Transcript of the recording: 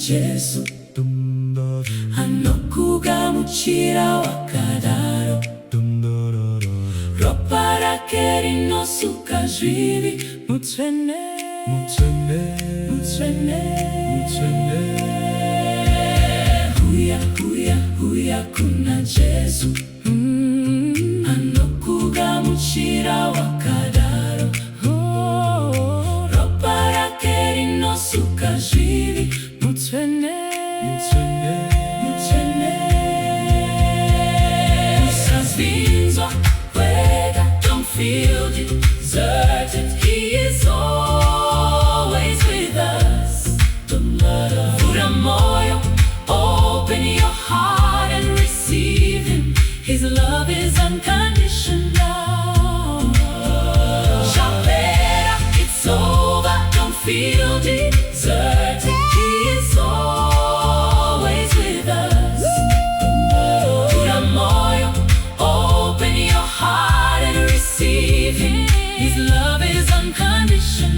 Jesu anokugamuchira wakadaro ropa rake rinosuka zvivi mutsvene Huya, huya, huya kuna Jesu anokugamuchira wakadaro ropa rake rinosuka zvivi mutsvene usazvinzwa kwega, don't feel deserted, he is always with us. Vura moyo, open your heart and receive him, his love is unconditional. Cappella, it's over, don't feel deserted, he is always with us. Vura moyo, open your heart and receive him, his love is unconditional.